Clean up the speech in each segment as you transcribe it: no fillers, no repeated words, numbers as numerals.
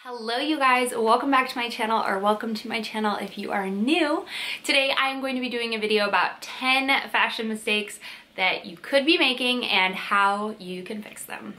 Hello you guys, welcome back to my channel, or welcome to my channel if you are new. Today I am going to be doing a video about 10 fashion mistakes that you could be making and how you can fix them.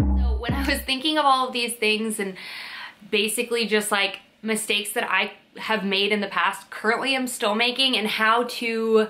So when I was thinking of all of these things and basically just like mistakes that I have made in the past, currently I'm still making, and how to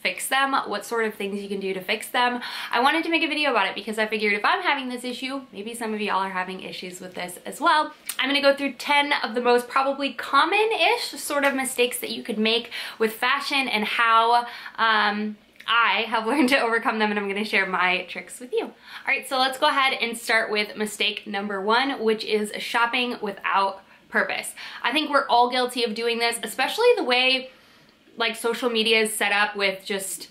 fix them, what sort of things you can do to fix them, I wanted to make a video about it because I figured if I'm having this issue, maybe some of y'all are having issues with this as well. I'm gonna go through 10 of the most probably common-ish sort of mistakes that you could make with fashion and how I have learned to overcome them, and I'm gonna share my tricks with you. All right, so let's go ahead and start with mistake number 1, which is shopping without purpose. I think we're all guilty of doing this, especially the way like social media is set up with just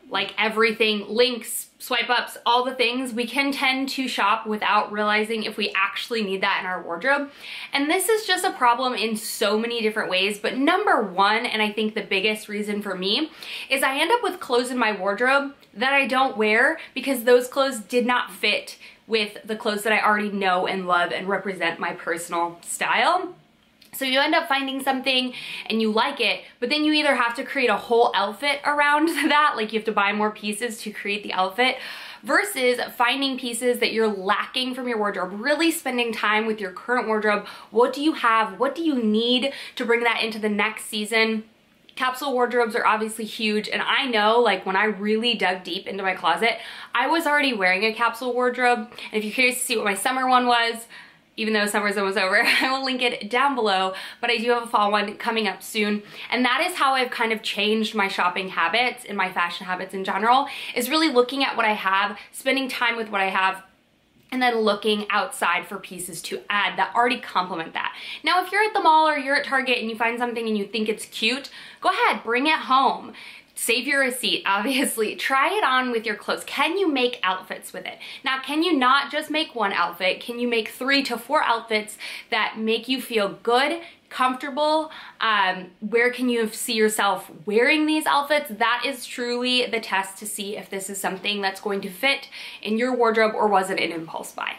like everything, links, swipe ups, all the things. We can tend to shop without realizing if we actually need that in our wardrobe. And this is just a problem in so many different ways. But number one, and I think the biggest reason for me, is I end up with clothes in my wardrobe that I don't wear because those clothes did not fit with the clothes that I already know and love and represent my personal style. So you end up finding something and you like it, but then you either have to create a whole outfit around that, like you have to buy more pieces to create the outfit, versus finding pieces that you're lacking from your wardrobe, really spending time with your current wardrobe. What do you have? What do you need to bring that into the next season? Capsule wardrobes are obviously huge, and I know like when I really dug deep into my closet, I was already wearing a capsule wardrobe. And if you're curious to see what my summer one was, even though summer's almost over, I will link it down below, but I do have a fall one coming up soon. And that is how I've kind of changed my shopping habits and my fashion habits in general, is really looking at what I have, spending time with what I have, and then looking outside for pieces to add that already complement that. Now, if you're at the mall or you're at Target and you find something and you think it's cute, go ahead, bring it home. Save your receipt, obviously. Try it on with your clothes. Can you make outfits with it? Now, can you not just make one outfit? Can you make 3 to 4 outfits that make you feel good, comfortable? Where can you see yourself wearing these outfits? That is truly the test to see if this is something that's going to fit in your wardrobe, or was it an impulse buy?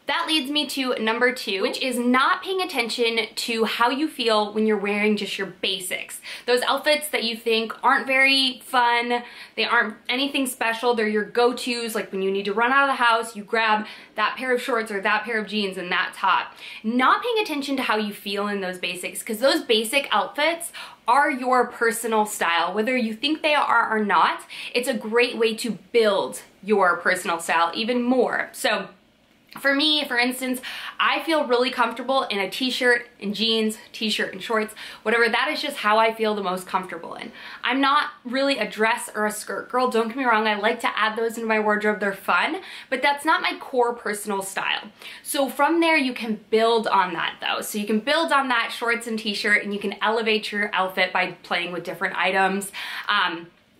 That leads me to number 2, which is not paying attention to how you feel when you're wearing just your basics. Those outfits that you think aren't very fun, they aren't anything special, they're your go-tos, like when you need to run out of the house, you grab that pair of shorts or that pair of jeans and that's hot. Not paying attention to how you feel in those basics, because those basic outfits are your personal style. Whether you think they are or not, it's a great way to build your personal style even more. So for me, for instance, I feel really comfortable in a t-shirt and jeans, t-shirt and shorts, whatever. That is just how I feel the most comfortable in. I'm not really a dress or a skirt girl, don't get me wrong. I like to add those into my wardrobe, they're fun, but that's not my core personal style. So from there, you can build on that though. So you can build on that shorts and t-shirt, and you can elevate your outfit by playing with different items.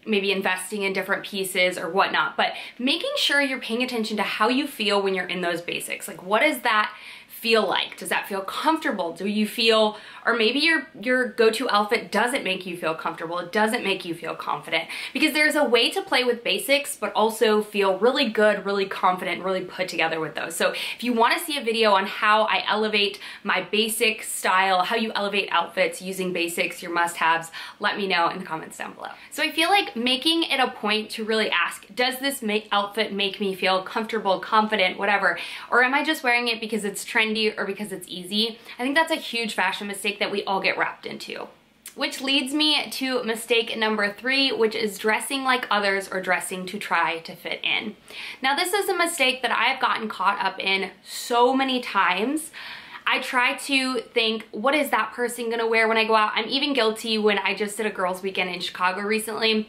Maybe investing in different pieces or whatnot, but making sure you're paying attention to how you feel when you're in those basics. Like, what does that feel like? Does that feel comfortable? Do you feel, or maybe your go-to outfit doesn't make you feel comfortable, it doesn't make you feel confident, because there's a way to play with basics but also feel really good, really confident, really put together with those. So if you want to see a video on how I elevate my basic style, how you elevate outfits using basics, your must-haves, let me know in the comments down below. So I feel like making it a point to really ask, does this outfit make me feel comfortable, confident, whatever, or am I just wearing it because it's trendy or because it's easy? I think that's a huge fashion mistake that we all get wrapped into. Which leads me to mistake number 3, which is dressing like others or dressing to try to fit in. Now, this is a mistake that I've gotten caught up in so many times. I try to think, what is that person gonna wear when I go out? I'm even guilty when I just did a girls' weekend in Chicago recently.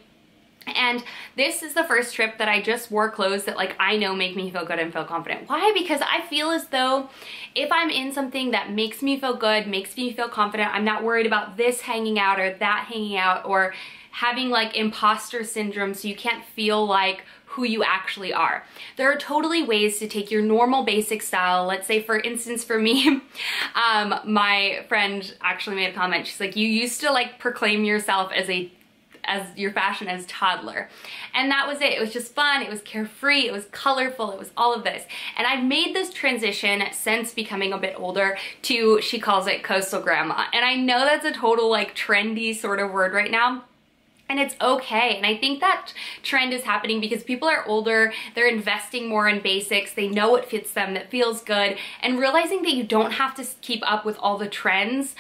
And this is the first trip that I just wore clothes that like I know make me feel good and feel confident. Why? Because I feel as though if I'm in something that makes me feel good, makes me feel confident, I'm not worried about this hanging out or that hanging out or having like imposter syndrome so you can't feel like who you actually are. There are totally ways to take your normal basic style. Let's say, for instance, for me, my friend actually made a comment. She's like, you used to like proclaim yourself as a as your fashion as toddler. And that was it. It was just fun. It was carefree. It was colorful. It was all of this. And I've made this transition since becoming a bit older to, she calls it coastal grandma. And I know that's a total like trendy sort of word right now. And it's okay. And I think that trend is happening because people are older, they're investing more in basics, they know what fits them, that feels good, and realizing that you don't have to keep up with all the trends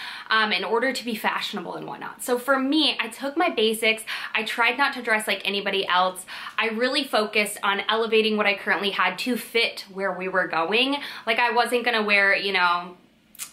in order to be fashionable and whatnot. So for me, I took my basics, I tried not to dress like anybody else. I really focused on elevating what I currently had to fit where we were going. Like I wasn't gonna wear, you know,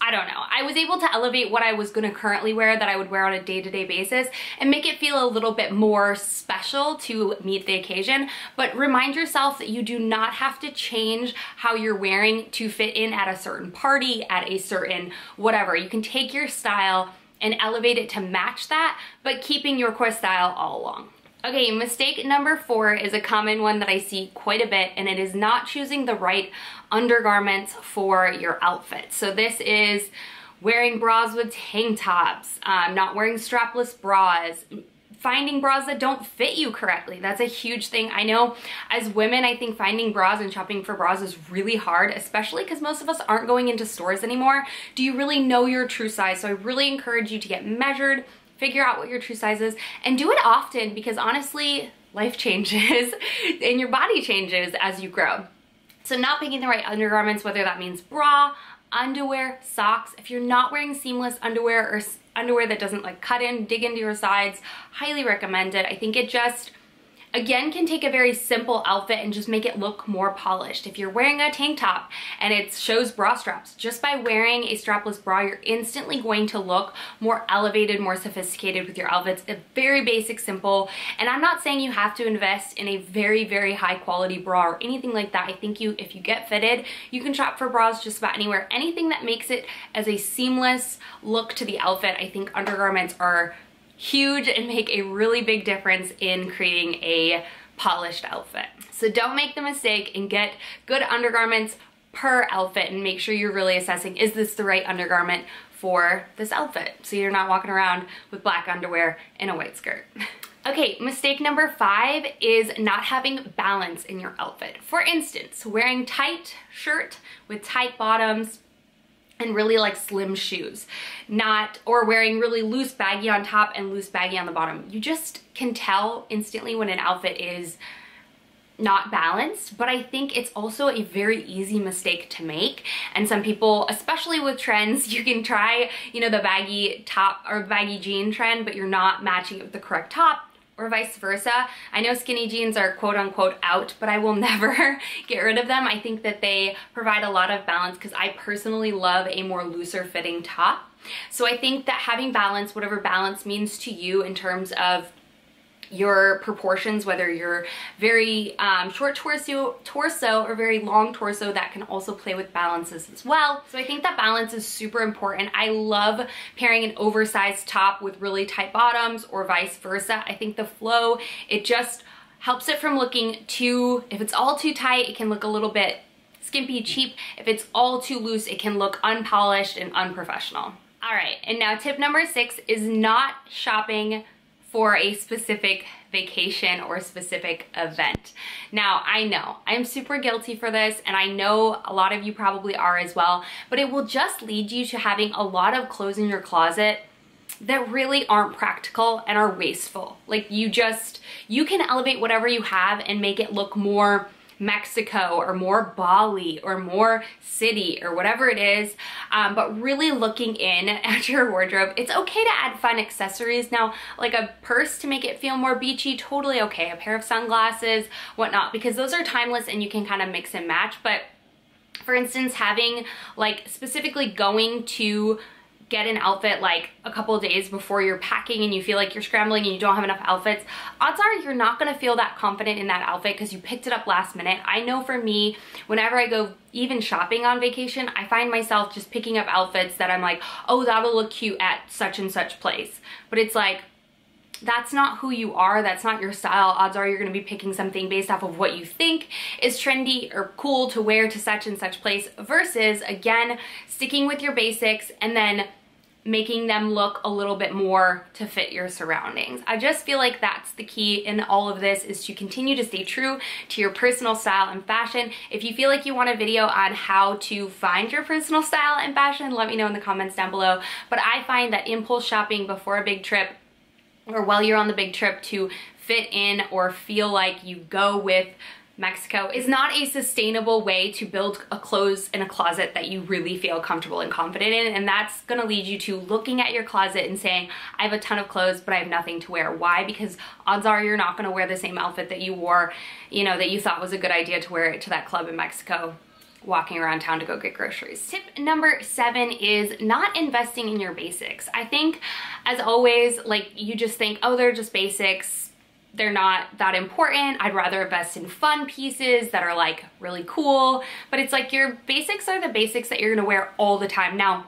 I don't know. I was able to elevate what I was going to currently wear that I would wear on a day-to-day basis and make it feel a little bit more special to meet the occasion. But remind yourself that you do not have to change how you're wearing to fit in at a certain party, at a certain whatever. You can take your style and elevate it to match that, but keeping your core style all along. Okay, mistake number 4 is a common one that I see quite a bit, and it is not choosing the right undergarments for your outfit. So this is wearing bras with tank tops, not wearing strapless bras, finding bras that don't fit you correctly. That's a huge thing. I know as women, I think finding bras and shopping for bras is really hard, especially because most of us aren't going into stores anymore. Do you really know your true size? So I really encourage you to get measured, figure out what your true size is, and do it often because honestly, life changes and your body changes as you grow. So not picking the right undergarments, whether that means bra, underwear, socks. If you're not wearing seamless underwear or underwear that doesn't like cut in, dig into your sides, highly recommend it. I think it just, again, can take a very simple outfit and just make it look more polished. If you're wearing a tank top and it shows bra straps, just by wearing a strapless bra, you're instantly going to look more elevated, more sophisticated with your outfits. It's very basic, simple, and I'm not saying you have to invest in a very, very high quality bra or anything like that. I think if you get fitted, you can shop for bras just about anywhere. Anything that makes it as a seamless look to the outfit, I think undergarments are huge and make a really big difference in creating a polished outfit. So don't make the mistake and get good undergarments per outfit and make sure you're really assessing, is this the right undergarment for this outfit? So you're not walking around with black underwear and a white skirt. Okay, mistake number 5 is not having balance in your outfit. For instance, wearing tight shirt with tight bottoms and really like slim shoes, or wearing really loose baggy on top and loose baggy on the bottom. You just can tell instantly when an outfit is not balanced, but I think it's also a very easy mistake to make. And some people, especially with trends, you can try, you know, the baggy top or baggy jean trend, but you're not matching it with the correct top, or vice versa. I know skinny jeans are quote unquote out, but I will never get rid of them. I think that they provide a lot of balance because I personally love a more looser fitting top. So I think that having balance, whatever balance means to you in terms of your proportions, whether you're very short torso or very long torso, that can also play with balances as well. So I think that balance is super important. I love pairing an oversized top with really tight bottoms or vice versa. I think the flow, it just helps it from looking too, if it's all too tight, it can look a little bit skimpy, cheap. If it's all too loose, it can look unpolished and unprofessional. All right, and now tip number 6 is not shopping for a specific vacation or specific event. Now, I know I'm super guilty for this, and I know a lot of you probably are as well, but it will just lead you to having a lot of clothes in your closet that really aren't practical and are wasteful. Like you can elevate whatever you have and make it look more Mexico or more Bali or more city or whatever it is, but really looking in at your wardrobe. It's okay to add fun accessories now, like a purse to make it feel more beachy, totally okay, a pair of sunglasses, whatnot, because those are timeless and you can kind of mix and match. But for instance, having like specifically going to get an outfit like a couple of days before you're packing and you feel like you're scrambling and you don't have enough outfits, odds are you're not gonna feel that confident in that outfit because you picked it up last minute. I know for me, whenever I go even shopping on vacation, I find myself just picking up outfits that I'm like, oh, that'll look cute at such and such place. But it's like, that's not who you are, that's not your style. Odds are you're gonna be picking something based off of what you think is trendy or cool to wear to such and such place versus, again, sticking with your basics and then making them look a little bit more to fit your surroundings. I just feel like that's the key in all of this, is to continue to stay true to your personal style and fashion. If you feel like you want a video on how to find your personal style and fashion, let me know in the comments down below. But I find that impulse shopping before a big trip, or while you're on the big trip, to fit in or feel like you go with Mexico is not a sustainable way to build a clothes in a closet that you really feel comfortable and confident in. And that's gonna lead you to looking at your closet and saying, I have a ton of clothes, but I have nothing to wear. Why? Because odds are you're not gonna wear the same outfit that you wore, you know, that you thought was a good idea to wear it to that club in Mexico, walking around town to go get groceries. Tip number 7 is not investing in your basics. I think, as always, like, you just think, oh, they're just basics, they're not that important. I'd rather invest in fun pieces that are like really cool. But it's like, your basics are the basics that you're gonna wear all the time. Now,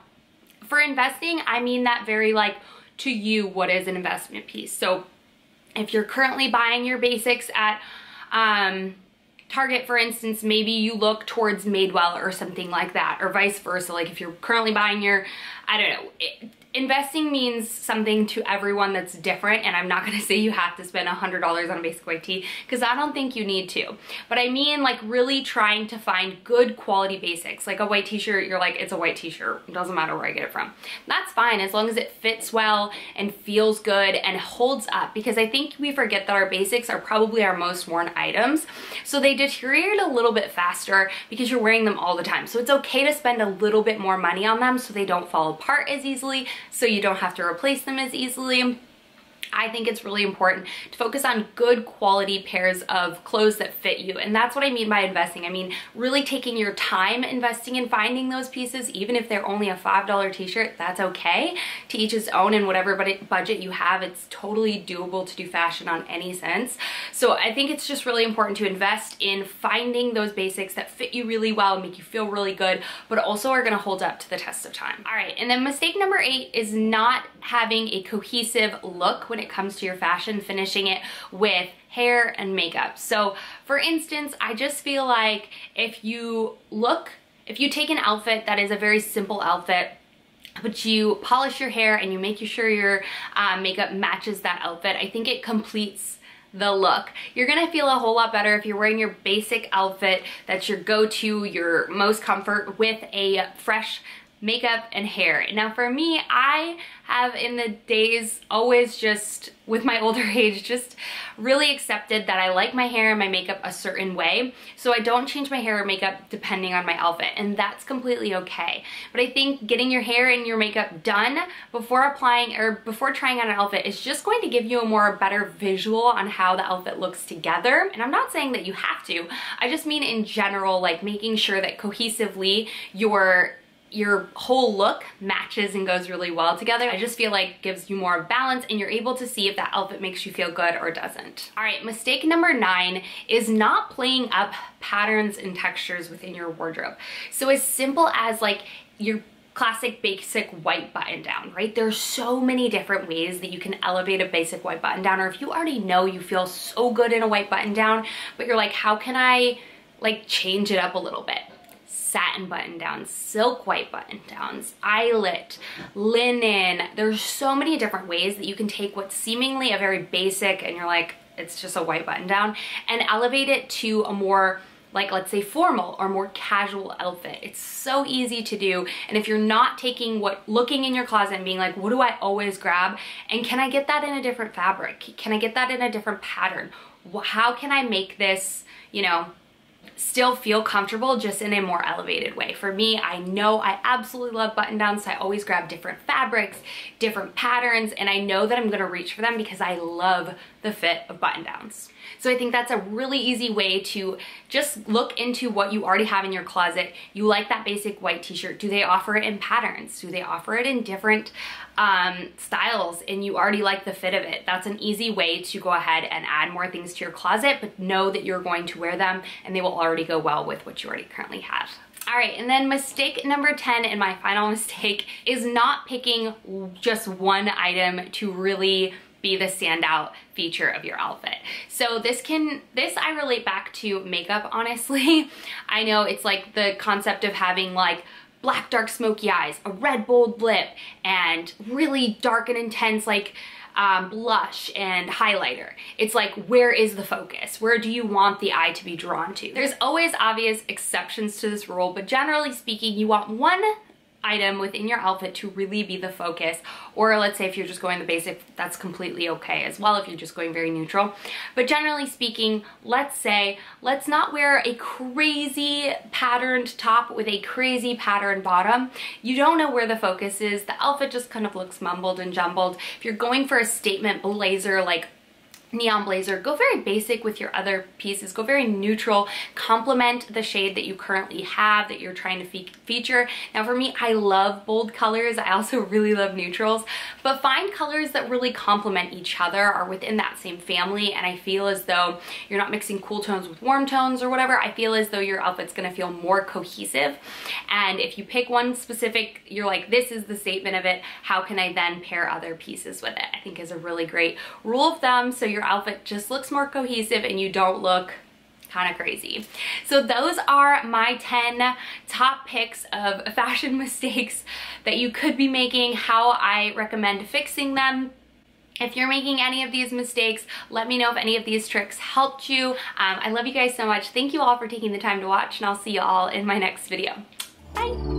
for investing, I mean that very like, to you, what is an investment piece? So if you're currently buying your basics at Target, for instance, maybe you look towards Madewell or something like that, or vice versa. Like if you're currently buying your, I don't know, investing means something to everyone that's different, and I'm not gonna say you have to spend $100 on a basic white tee, because I don't think you need to. But I mean, like, really trying to find good quality basics. Like a white t-shirt, you're like, it's a white t-shirt, it doesn't matter where I get it from. That's fine, as long as it fits well and feels good and holds up, because I think we forget that our basics are probably our most worn items. So they deteriorate a little bit faster because you're wearing them all the time. So it's okay to spend a little bit more money on them so they don't fall apart as easily, so you don't have to replace them as easily. I think it's really important to focus on good quality pairs of clothes that fit you. And that's what I mean by investing. I mean, really taking your time investing in finding those pieces, even if they're only a $5 t-shirt, that's okay. To each his own, and whatever budget you have, it's totally doable to do fashion on any sense. So I think it's just really important to invest in finding those basics that fit you really well and make you feel really good, but also are gonna hold up to the test of time. All right, and then mistake number 8 is not having a cohesive look when it comes to your fashion, finishing it with hair and makeup. So for instance, I just feel like if you take an outfit that is a very simple outfit, but you polish your hair and you make sure your makeup matches that outfit, I think it completes the look. You're gonna feel a whole lot better if you're wearing your basic outfit that's your go-to, your most comfort, with a fresh makeup and hair. Now for me, I have in the days always, just with my older age, just really accepted that I like my hair and my makeup a certain way. So I don't change my hair or makeup depending on my outfit, and that's completely okay. But I think getting your hair and your makeup done before applying or before trying on an outfit is just going to give you a better visual on how the outfit looks together. And I'm not saying that you have to, I just mean in general, like making sure that cohesively your whole look matches and goes really well together. I just feel like gives you more balance, and you're able to see if that outfit makes you feel good or doesn't. All right, mistake number 9 is not playing up patterns and textures within your wardrobe. So as simple as like your classic basic white button down, right? There's so many different ways that you can elevate a basic white button down, or if you already know you feel so good in a white button down, but you're like, how can I like change it up a little bit? Satin button downs, silk white button downs, eyelet, linen. There's so many different ways that you can take what's seemingly a very basic, and you're like, it's just a white button down, and elevate it to a more, like, let's say formal or more casual outfit. It's so easy to do. And if you're not looking in your closet and being like, what do I always grab? And can I get that in a different fabric? Can I get that in a different pattern? How can I make this, you know, still feel comfortable just in a more elevated way? For me, I know I absolutely love button downs, so I always grab different fabrics, different patterns, and I know that I'm gonna reach for them because I love the fit of button downs. So I think that's a really easy way to just look into what you already have in your closet. You like that basic white t-shirt. Do they offer it in patterns? Do they offer it in different styles, and you already like the fit of it? That's an easy way to go ahead and add more things to your closet, but know that you're going to wear them and they will already go well with what you already currently have. All right, and then mistake number 10, and my final mistake, is not picking just one item to really be the standout feature of your outfit. So this I relate back to makeup, honestly. I know it's like the concept of having like black dark smoky eyes, a red bold lip, and really dark and intense like blush and highlighter. It's like, where is the focus? Where do you want the eye to be drawn to? There's always obvious exceptions to this rule, but generally speaking, you want one item within your outfit to really be the focus. Or let's say if you're just going the basic, that's completely okay as well if you're just going very neutral. But generally speaking, let's not wear a crazy patterned top with a crazy patterned bottom. You don't know where the focus is. The outfit just kind of looks mumbled and jumbled. If you're going for a statement blazer, like neon blazer, go very basic with your other pieces. Go very neutral. Complement the shade that you currently have that you're trying to feature. Now for me, I love bold colors. I also really love neutrals, but find colors that really complement each other, are within that same family, and I feel as though you're not mixing cool tones with warm tones or whatever. I feel as though your outfit's gonna feel more cohesive, and if you pick one specific, you're like, this is the statement of it, how can I then pair other pieces with it? I think is a really great rule of thumb, so your outfit just looks more cohesive and you don't look kind of crazy. So those are my 10 top picks of fashion mistakes that you could be making, how I recommend fixing them. If you're making any of these mistakes, let me know if any of these tricks helped you. I love you guys so much. Thank you all for taking the time to watch, and I'll see you all in my next video. Bye.